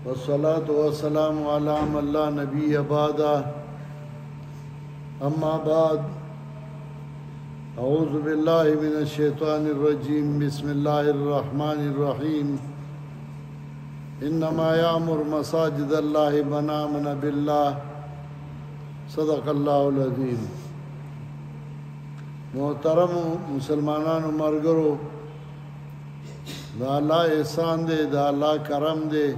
والصلاة والسلام على من لا نبي بعده أما بعد أعوذ بالله من الشيطان الرجيم بسم الله الرحمن الرحيم إنما يأمر مساجد الله من آمن بالله صدق الله العظيم. محترم مسلمانانو مرګرو، دا الله احسان دی، دا الله کرم دی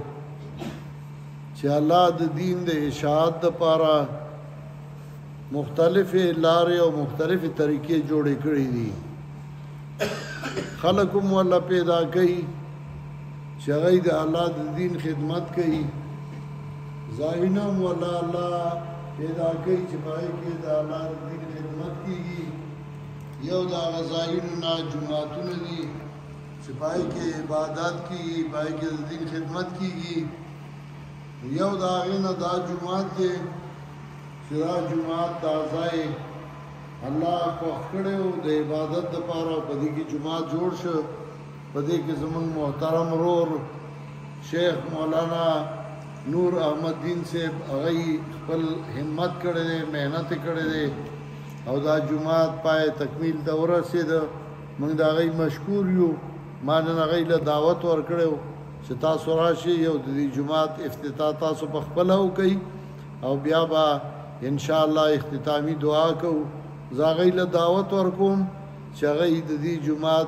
چې الله د دین د اشاعت لپاره مختلفې لارې او مختلفې طریقې جوړې کړې دي. خلک هم والله پیدا کوي چې هغوی د الله د دین خدمت کوي، ځایونه هم والله الله پیدا کوي چې په هغې کې د الله د دین خدمت کېږي. یو د هغه ځایونو نه جوماتونه دي چې په هغې کې عبادت کېږي، په هغې کې د دین خدمت کېږي. یو د هغې نه دا جومات دی چې دا جومات دا ځای الله خوښ کړی و د عبادت دپاره، په دې کې جومات جوړ شو. په دې کې زموږ محترم ورور شیخ مولانا نور احمد دین صاحب هغوی خپل همت کړی دی، محنت یې کړی دی او دا جومات پای تکمیل ته ورسېده. موږ د هغوی مشکور یو. ما نن هغوی له دعوت ورکړی و چې تاسو راشئ او د دې جومات افتتاح تاسو په خپله وکئ او بیا به انشاءالله اختتامي دعا کوو. زه هغوی له دعوت ورکوم چې هغوی د دې جومات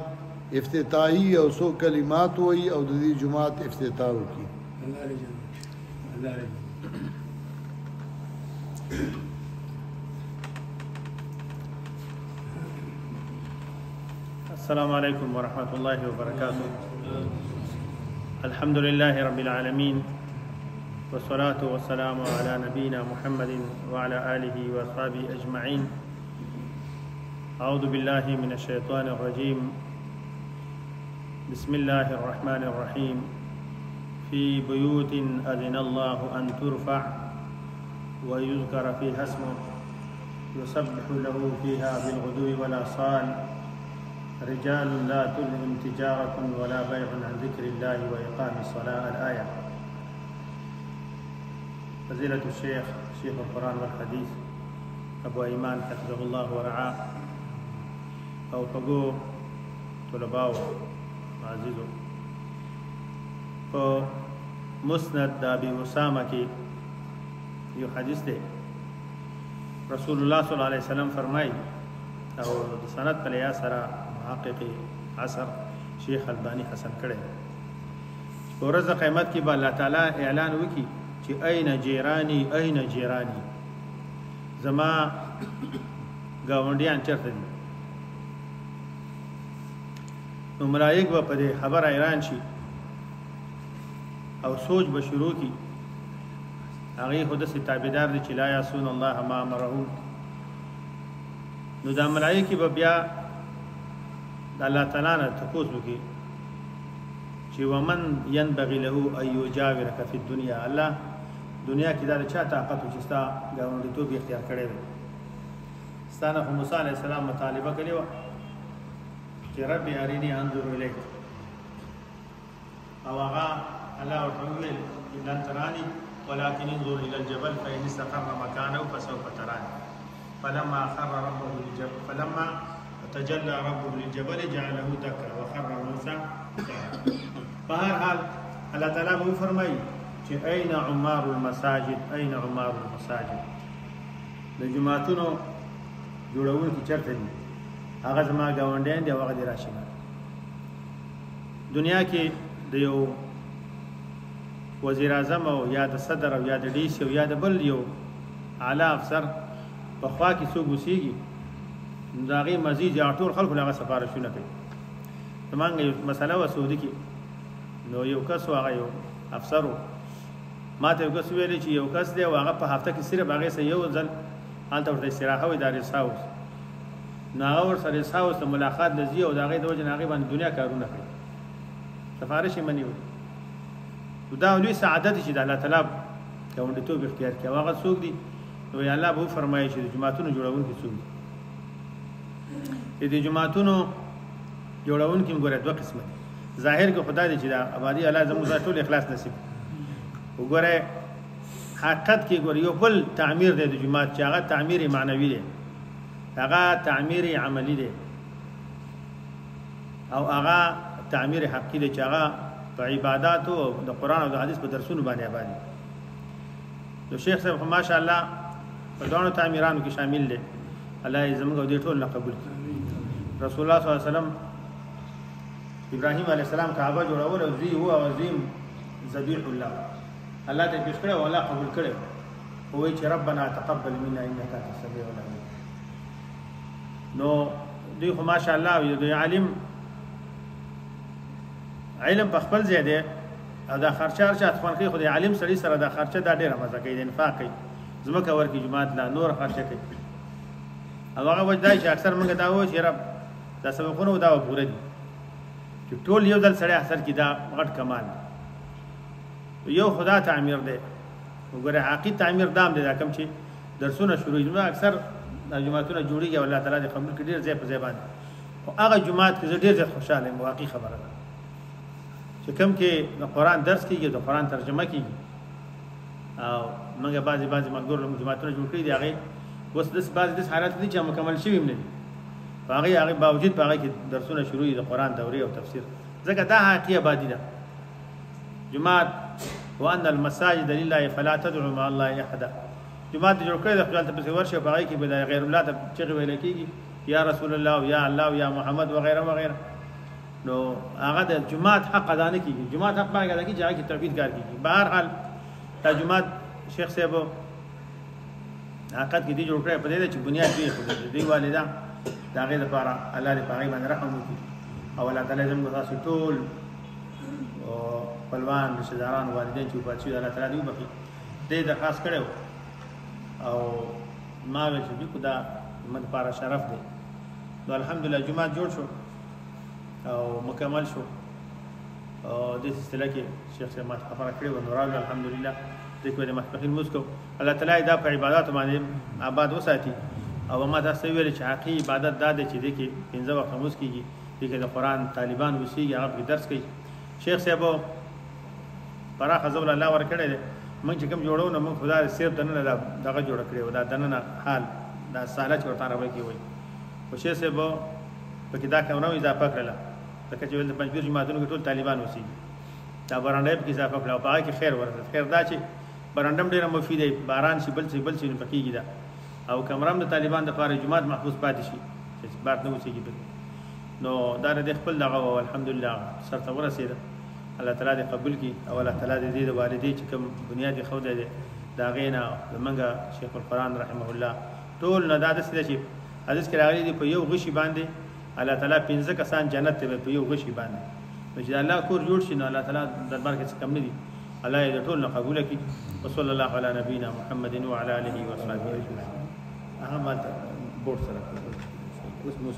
افتتاحي او څو کلمات ووایي او د دې جومات افتتاح وکړي. السلام عليكم ورحمة الله وبركاته. الحمد لله رب العالمين والصلاة والسلام على نبينا محمد وعلى آله وأصحابه أجمعين. أعوذ بالله من الشيطان الرجيم. بسم الله الرحمن الرحيم. في بيوت أذن الله أن ترفع ويذكر فيها اسمه يسبح له فيها بالغدو والآصال رجال لا تلهم تجارة ولا بيع عن ذكر الله وإقام الصلاة. الآية. فضيلة الشيخ شيخ القرآن والحديث أبو أيمان حفظه الله ورعاه او پگو طلباو عزیزو، په مسند د ابي اسامه کې یو حدیث دی. رسول الله صلی الله علیه وسلم فرمایي او د سند په لحاظ سره محقق عصر شیخ البانی حسن کړی، په ورځ قیامت کې به الله تعالی اعلان وکړي چې اين جیرانی اين جیرانی، زما ګاونډیان چېرته دي؟ نو ملائک به په دې خبر حیران شي او سوچ به شروع کړي. هغې خو داسې تابعدار دي چې لا یعصون الله ما امرهم. نو دا ملایکې به بیا د الله تعالی نه تپوس وکړي چې ومن ینبغي له ان یجاورک فی الدنیا، الله دنیا کې دا د چا طاقت و چې ستا ګاونډیتوب اختیار کړی دی؟ ستا نه خو موسی علیه السلام مطالبه کړې وه چې رب اریني انظر الیک، او هغه الله ورته وویل لن تراني ولكن انظر الى الجبل فان استقر مكانه فسوف تراني فلما تجلى ربه للجبل جعله دكا وخر موسى. په هر حال الله تعالی به وفرمایي چې اين عمار المساجد اين عمار المساجد، د جوماتونو جوړونکي چېرته دي؟ هغه زما ګاونډیان دي او هغه دې راشي. دنیا کې د یو وزیر اعظم او یا د صدر او یا د ډي سي او یا د بل یو اعلی افسر په خوا کې څوک اوسېږي، نو د هغې مزید یا ټول خلکو له هغه سفارشونه کوي. زمونږ یو مسله وه سعودي کې، نو یو کس و، هغه یو افسر و، ما ته یو کس ویلی چې یو کس دی او هغه په هفته کې صرف هغې سره یو ځل هلته ورته استراحه وي، دا ریسټ هاوس، نو هغه ورسره ریسټ هاوس ته ملاقات له ځي او د هغې د وجې نه هغې باندې دنیا کارونه کوي، سفارش یې مني وي. دا لوی سعادت چې د الله تعالی ګاونډیتوب اختیار کړي. او هغه څوک دي؟ نو الله به وفرمایي چې د جوماتونو جوړونکي څوک دي؟ د جماعتونو جوړون کې موږ دوه قسمه ظاهر کې خدای دې چې دا آبادی الله زموږ ټول اخلاص نصیب، وګوره حقیقت کې ګوره یو بل تعمیر دی د جماعت چې هغه تعمیر معنوي دی هغه تعمیر عملی دی او هغه تعمیر حقیقي دی چې هغه په عبادت او د قران او د حدیث په درسونو باندې آبادی نو شیخ صاحب ماشاء الله په دوه تعمیرانو کې شامل دي الله یې زموږ دې ټول نه قبول کړي رسول الله صلی الله علیه وسلم ابراهیم علیه السلام کعبه جوړول او زی هو عظیم ذبیح الله الله دې پیش کړو او الله قبول کړو او چې ربنا تقبل منا انك انت السميع العليم نو دوی خو ماشاء الله یو عالم علم په خپل ځای دی او دا خرچه هرچا خوان کوي خو د عالم سړي سره دا خرچه دا ډېره مزه کوي د انفاق کوي ځمکه ورکړي جومات لا نور خرچه کوي او هغه وجه دا چې اکثر موږ دا وایو چې رب دا سبقونه دا پوره دي چې ټول یو ځل سړی اثر کړي دا غټ کمال یو خدا تعمیر دی وګوره حقیقي تعمیر دام دی دا کوم چې درسونه شروع دي اکثر جوماتونه جوړیږي او الله تعالی دې قبول کړي ډېر ځای په ځای باندې او هغه جومات کې ډېر زیات خوشاله یم واقعي خبره ده چې کوم کې د قرآن درس کېږي د قرآن ترجمه کېږي او موږ بعضې ملګرو جوماتونه جوړ کړي دي هغې اوس بعضې داسې حالات دي چې مکمل شوي هم نه دي په هغې باوجود په هغې کې درسونه شروع دي د قرآن دورې او تفسیر ځکه دا حقیقي آبادي ده جومات وان المساجد لله فلا تدعوا مع الله احدا جومات جوړ کړی د خدای ته پسې ورشي په هغې کې به د غیر الله ته چغې ویلی کېږي یا رسول الله او یا الله او یا محمد وغیره وغیره نو هغه د جماعت حق ادا نه کیږي جماعت حق باندې ادا کیږي چې هغه کې توحید کار کیږي بهر حال دا جماعت شیخ صاحب حقیقت کې دی جوړ کړی په دې چې بنیاد دی والدہ دا غي لپاره الله دې پاره باندې رحم وکړي او الله تعالی زموږ تاسو ټول او خپلوان رشتہ داران والدین چې په الله تعالی دې وبخي دې درخواست کړو او ما ویل چې دا من لپاره شرف دی نو الحمدلله جماعت جوړ شو او مکمل شو او د سلسله کې شیخ صاحب ما خبره کړې و نو راغله الحمدلله دې کې د مخکې مسکو الله تعالی دا په عبادت باندې آباد وساتي او ما تاسو ویل چې حقيقي عبادت دا دی چې دې کې 15 وخت موس کیږي دې کې د قران طالبان وسیږي هغه درس کوي شیخ صاحب پراخ ځول الله ورکړي دي موږ چې کوم جوړو نو موږ خدای صرف دنه دغه جوړ کړی و دا دنه حال دا ساله چې ورته راوي کوي او شیخ صاحب په کې دا کومه اضافه کړله لکه چې ول د پنځبیر جماعتونو کې ټول طالبان وسیږي دا برانډه په کې اضافه کړه او هغه کې خیر ورته خیر دا چې برانډم ډیره مفید دی باران شي بل شي پکېږي دا او کمرام د طالبان د لپاره جماعت محفوظ پاتې شي چې بار نه وسیږي نو دا د خپل دغه او الحمدلله سرته ورسېده الله تعالی دې قبول کړي او الله تعالی دې د والدې چې کوم بنیادی خو ده دا غینا زمونږ شیخ القرآن رحمه الله ټول نه دا داسې چې حدیث کې راغلي دي په یو غشي باندې الله تعالی 15 کسان جنت ته په یو غشي باندې چې الله کور جوړ شي نو الله تعالی دربار کې څه کم نه دي الله دې ټول نه قبول کړي وصلی الله علی نبینا محمد وعلى اله وصحبه اجمعین هغه ماته بورډ سره اوس موږ